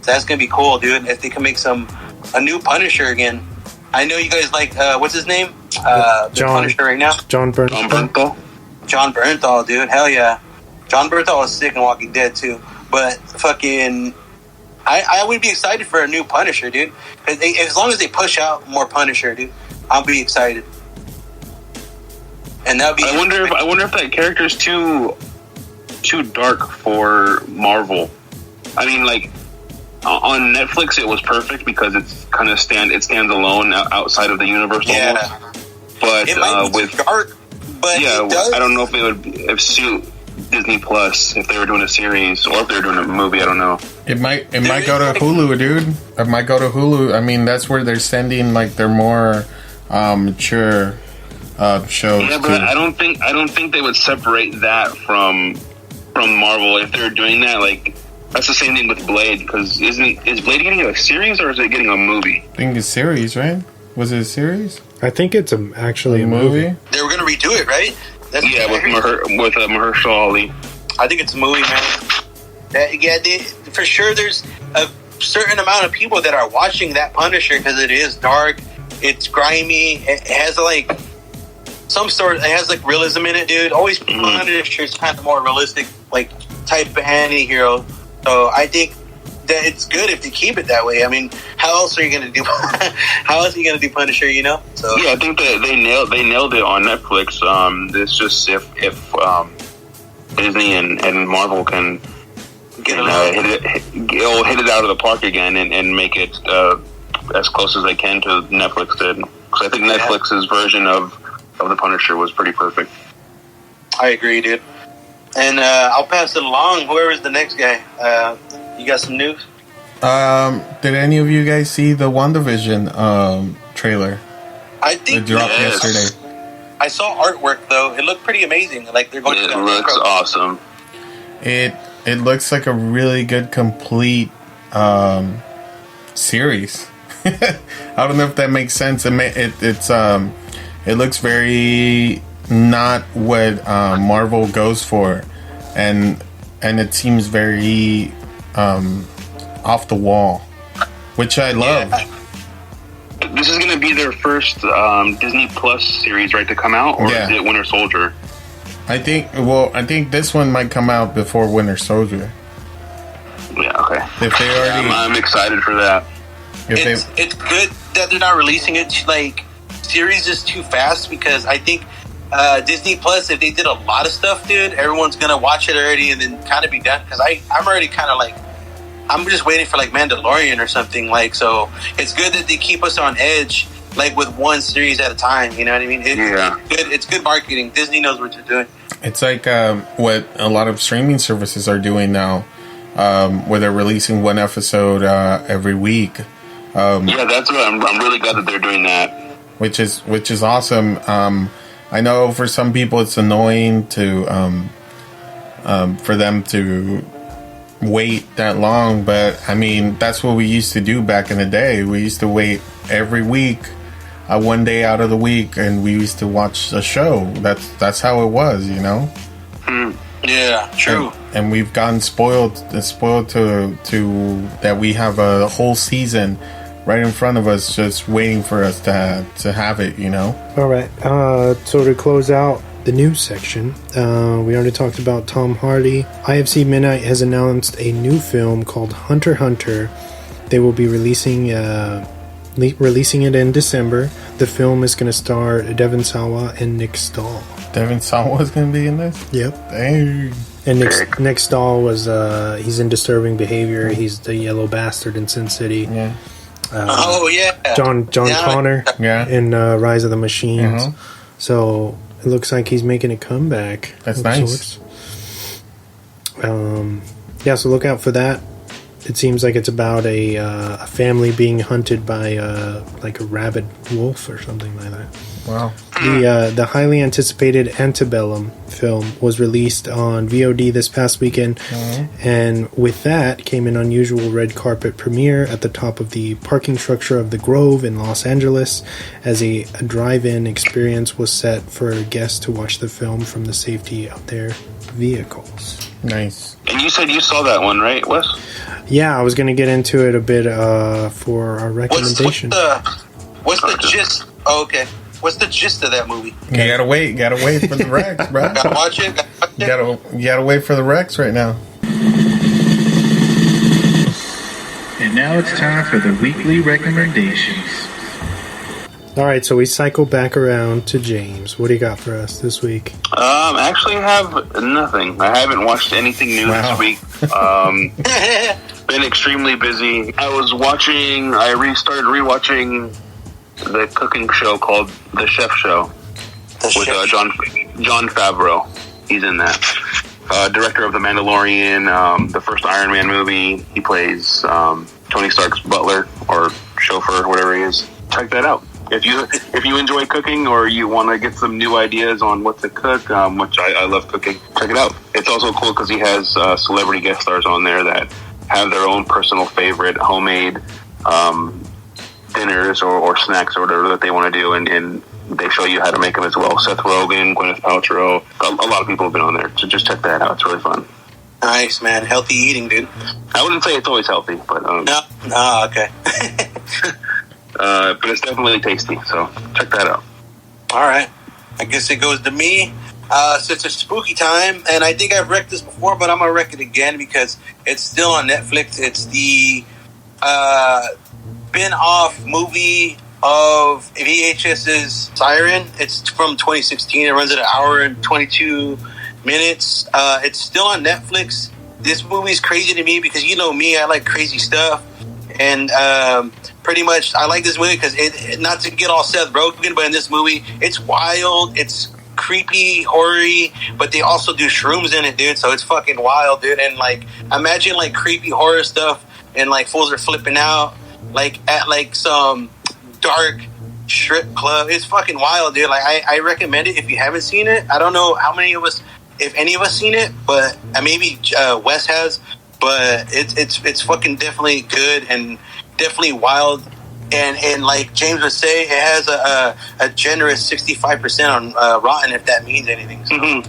So that's gonna be cool, dude. If they can make a new Punisher again. I know you guys like what's his name? The Punisher right now. Jon Bernthal. Jon Bernthal, dude. Hell yeah. Jon Bernthal was sick in Walking Dead too. But fucking, I would be excited for a new Punisher, dude. As long as they push out more Punisher, dude, I'll be excited. And that'd be. I wonder if that character is too dark for Marvel. I mean, like on Netflix, it was perfect because it's kind of stands alone outside of the universe. Yeah. Almost. But it might be with dark, but yeah, it does. I don't know if it would suit Disney Plus if they were doing a series or if they were doing a movie. I don't know. It might go to Hulu, dude. It might go to Hulu. I mean, that's where they're sending like their more mature shows. Yeah, but I don't think they would separate that from Marvel if they're doing that. Like that's the same thing with Blade, because is Blade getting a series or is it getting a movie? I think it's a series, right? Was it a series? I think it's actually a movie. They were gonna redo it, right? Yeah, with Mahershala Ali. I think it's a movie, man. For sure, there's a certain amount of people that are watching that Punisher because it is dark, it's grimy, it has like some sort. It has like realism in it, dude. Always Punisher's kind of more realistic, like type of anti-hero. So I think that it's good if they keep it that way. I mean, how else are you gonna do? How else are you gonna do Punisher? You know? So yeah, I think that they nailed it on Netflix. It's just if Disney and Marvel can hit it out of the park again and make it as close as they can to Netflix did. Because I think Netflix's version of the Punisher was pretty perfect. I agree, dude. And I'll pass it along. Whoever's the next guy. You got some news? Did any of you guys see the WandaVision trailer? I think it dropped yesterday. I saw artwork though. It looked pretty amazing. Like they're going. It looks awesome. It looks like a really good complete series. I don't know if that makes sense. It looks very not what Marvel goes for, and it seems very off the wall, which I love. Yeah. This is going to be their first Disney Plus series, right, to come out, or is it Winter Soldier? I think this one might come out before Winter Soldier. Yeah, okay. If they already, I'm excited for that. It's good that they're not releasing it like series is too fast, because I think Disney Plus, if they did a lot of stuff, dude, everyone's gonna watch it already and then kind of be done. Because I'm already kind of like, I'm just waiting for like Mandalorian or something. Like, so it's good that they keep us on edge, like with one series at a time. You know what I mean? It's good marketing. Disney knows what they're doing. It's like what a lot of streaming services are doing now, where they're releasing one episode every week. Yeah, that's what I'm really glad that they're doing that. Which is awesome. I know for some people it's annoying to for them to wait that long, but I mean that's what we used to do back in the day. We used to wait every week, one day out of the week, and we used to watch a show. That's how it was, you know. Yeah, true. And we've gotten spoiled to that we have a whole season right in front of us, just waiting for us to have it, you know. All right. So to close out the news section, we already talked about Tom Hardy. IFC Midnight has announced a new film called Hunter x Hunter. They will be releasing it in December. The film is going to star Devon Sawa and Nick Stahl. Devon Sawa is going to be in this? Yep. Dang. And Nick Stahl was he's in Disturbing Behavior. He's the yellow bastard in Sin City. Yeah. John Connor in Rise of the Machines. So it looks like he's making a comeback. That's nice. So look out for that. It seems like it's about a family being hunted by like a rabid wolf or something like that. Wow. The highly anticipated Antebellum film was released on VOD this past weekend, and with that came an unusual red carpet premiere at the top of the parking structure of the Grove in Los Angeles, as a drive-in experience was set for guests to watch the film from the safety of their vehicles. Nice. And you said you saw that one, right, Wes? Yeah, I was going to get into it a bit for our recommendation. What's the gist? Oh, okay. What's the gist of that movie? You gotta wait for the Rex, bro. Gotta watch it. You gotta wait for the Rex right now. And now it's time for the weekly recommendations. All right, so we cycle back around to James. What do you got for us this week? Actually, I have nothing. I haven't watched anything new this week. Been extremely busy. I restarted rewatching the cooking show called The Chef Show with John Favreau. He's in that. Director of The Mandalorian, the first Iron Man movie. He plays Tony Stark's butler or chauffeur, whatever he is. Check that out. If you enjoy cooking or you want to get some new ideas on what to cook, which I love cooking, check it out. It's also cool because he has celebrity guest stars on there that have their own personal favorite homemade dinners or snacks or whatever that they want to do, and they show you how to make them as well. Seth Rogen, Gwyneth Paltrow, a lot of people have been on there, so just check that out. It's really fun. Nice, man. Healthy eating, dude. I wouldn't say it's always healthy, but no, okay. But it's definitely tasty, so check that out. All right. I guess it goes to me. Since it's spooky time, and I think I've wrecked this before, but I'm going to wreck it again because it's still on Netflix. It's the spin-off movie of VHS's Siren. It's from 2016. It runs at 1 hour and 22 minutes. It's still on Netflix. This movie's crazy to me because you know me, I like crazy stuff. And pretty much I like this movie because it not to get all Seth Rogen, but in this movie, it's wild, it's creepy, hoary, but they also do shrooms in it, dude, so it's fucking wild, dude. And like imagine like creepy horror stuff and like fools are flipping out like at like some dark strip club. It's fucking wild, dude. Like I recommend it if you haven't seen it. I don't know how many of us, if any of us seen it, but maybe Wes has. But it's fucking definitely good and definitely wild, and like James would say, it has a generous 65% on Rotten, if that means anything. So,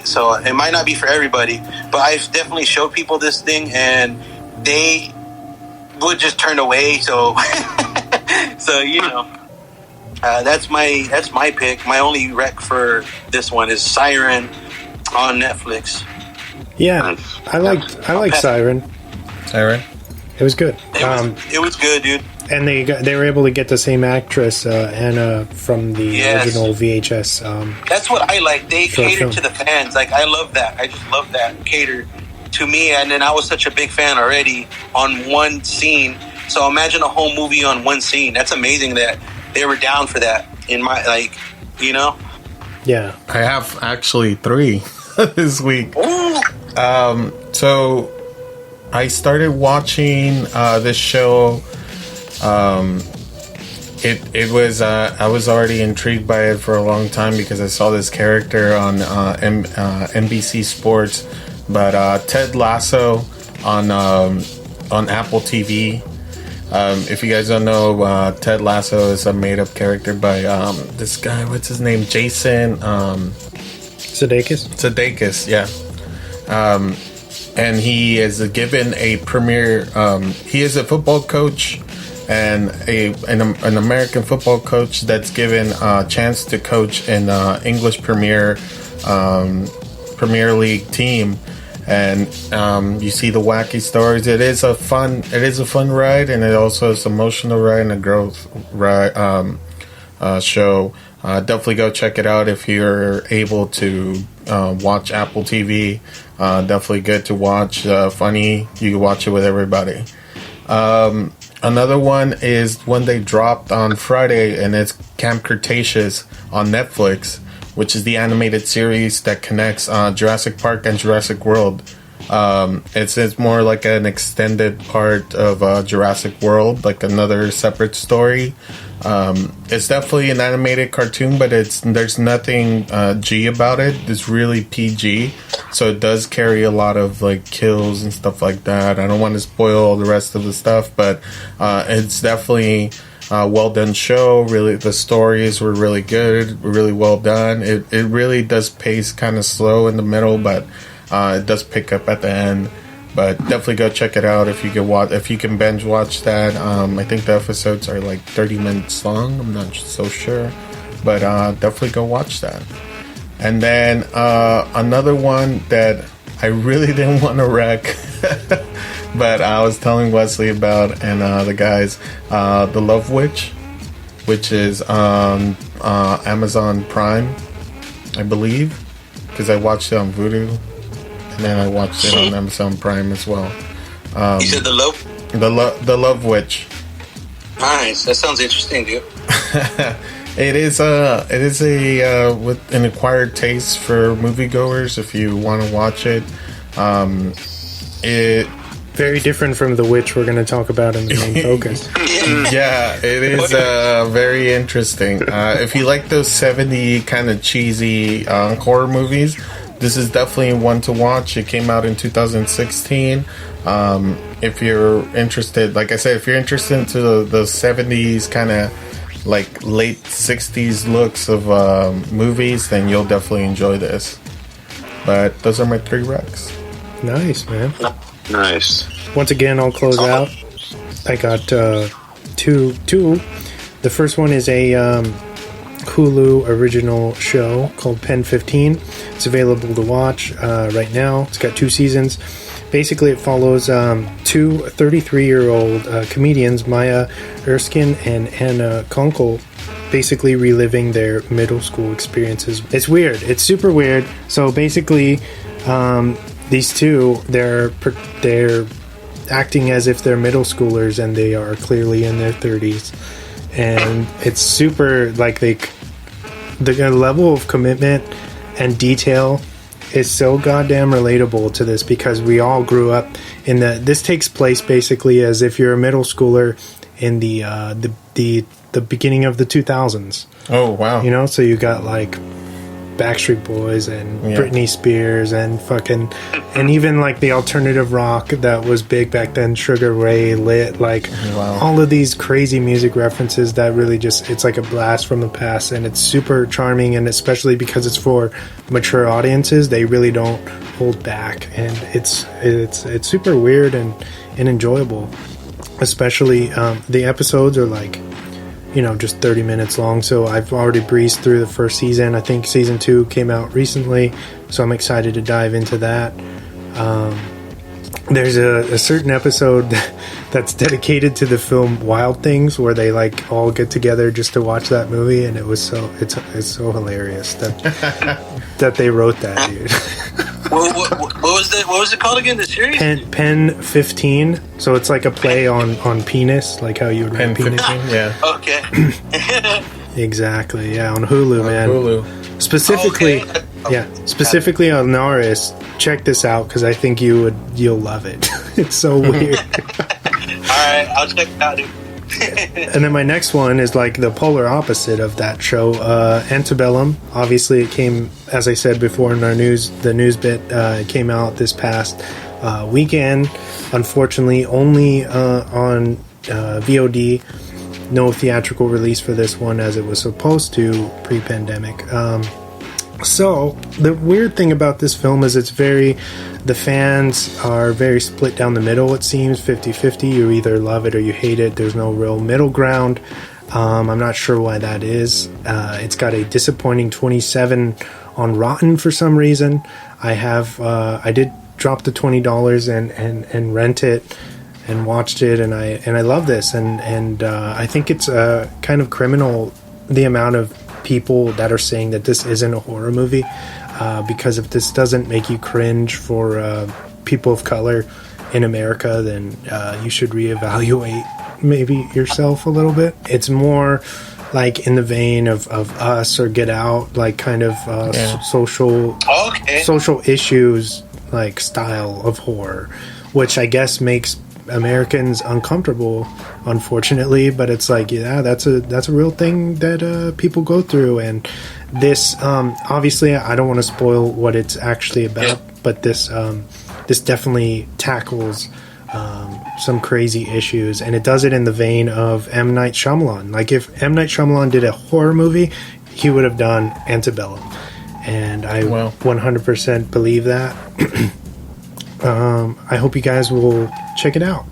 so it might not be for everybody, but I've definitely showed people this thing and they would just turn away. So, so you know, that's my pick. My only rec for this one is Siren on Netflix. Yeah, I like Siren. Siren. It was good. It was good, dude. And they were able to get the same actress, Anna, from the original VHS. That's what I like. They cater film. to the fans. Like, I love that. I just love that. Cater to me. And then I was such a big fan already on one scene. So imagine a whole movie on one scene. That's amazing that they were down for that. In my, like, you know? Yeah. I have actually 3 this week. Ooh. So I started watching this show. It was I was already intrigued by it for a long time because I saw this character on NBC Sports, but Ted Lasso on Apple TV. If you guys don't know, Ted Lasso is a made-up character by this guy. What's his name? Jason Sudeikis, yeah. And he is given a premier. He is a football coach and an American football coach that's given a chance to coach an English Premier League team. And you see the wacky stories. It is a fun ride, and it also is an emotional ride and a growth ride show. Definitely go check it out if you're able to watch Apple TV. Definitely good to watch. Funny. You can watch it with everybody. Another one is one they dropped on Friday, and it's Camp Cretaceous on Netflix, which is the animated series that connects Jurassic Park and Jurassic World. It's more like an extended part of Jurassic World, like another separate story. It's definitely an animated cartoon, but there's nothing G about it. It's really PG, so it does carry a lot of like kills and stuff like that. I don't want to spoil all the rest of the stuff, but it's definitely a well done show. Really, the stories were really good, really well done. It really does pace kind of slow in the middle, but it does pick up at the end. But definitely go check it out if you can binge watch that. I think the episodes are like 30 minutes long. I'm not so sure, but definitely go watch that. And then another one that I really didn't want to wreck, but I was telling Wesley about, and the guys, The Love Witch, which is on Amazon Prime, I believe, because I watched it on Vudu. And then I watched it on Amazon Prime as well. You said The Love Witch. Nice. That sounds interesting, dude. It is a with an acquired taste for moviegoers. If you want to watch it, it very different from the witch we're going to talk about in the main focus. Yeah, it is very interesting. If you like those 70 kind of cheesy horror movies, this is definitely one to watch. It came out in 2016. If you're interested, like I said, if you're interested into the 70s kind of like late 60s looks of movies, then you'll definitely enjoy this. But those are my 3 recs. Nice, man. Nice. Once again, I'll close out. I got two. The first one is a Hulu original show called Pen 15. It's available to watch right now. It's got 2 seasons. Basically, it follows 2 33-year-old comedians, Maya Erskine and Anna Konkle, basically reliving their middle school experiences. It's weird. It's super weird. So basically, these two, they're acting as if they're middle schoolers, and they are clearly in their 30s. And it's super, like, the level of commitment and detail is so goddamn relatable to this, because we all grew up in this takes place basically as if you're a middle schooler in the beginning of the 2000s. Oh, wow. You know, so you got like Backstreet Boys and Britney Spears and and even like the alternative rock that was big back then, Sugar Ray, Lit, like all of these crazy music references that really just, it's like a blast from the past, and it's super charming, and especially because it's for mature audiences, they really don't hold back, and it's super weird and enjoyable. Especially the episodes are like, you know, just 30 minutes long, so I've already breezed through the first season. I think season 2 came out recently, so I'm excited to dive into that. There's a certain episode that's dedicated to the film Wild Things, where they like all get together just to watch that movie, and it's so hilarious that they wrote that, dude. What was it called again? The series? Pen 15. So it's like a play on penis, like how you would write penis. 15, yeah. Okay. Exactly. Yeah, on Hulu, man. Hulu. Specifically, specifically on Naris. Check this out, because I think you'll love it. It's so weird. Alright, I'll check it out, dude. And then my next one is like the polar opposite of that show, Antebellum. Obviously, it came, as I said before in the news bit, it came out this past weekend. Unfortunately, only on VOD. No theatrical release for this one, as it was supposed to pre-pandemic. So the weird thing about this film is the fans are very split down the middle. It seems 50-50. You either love it or you hate it. There's no real middle ground. I'm not sure why that is. It's got a disappointing 27 on Rotten for some reason. I did drop the $20 and rent it and watched it, and I love this, and I think it's kind of criminal, the amount of people that are saying that this isn't a horror movie, because if this doesn't make you cringe for people of color in America, then you should reevaluate maybe yourself a little bit. It's more like in the vein of Us or Get Out, like kind of social issues like style of horror, which I guess makes Americans uncomfortable, unfortunately. But it's like, yeah, that's a real thing that people go through. And this, obviously, I don't want to spoil what it's actually about, but this definitely tackles some crazy issues, and it does it in the vein of M. Night Shyamalan. Like, if M. Night Shyamalan did a horror movie, he would have done Antebellum, and I 100% believe that. I hope you guys will check it out.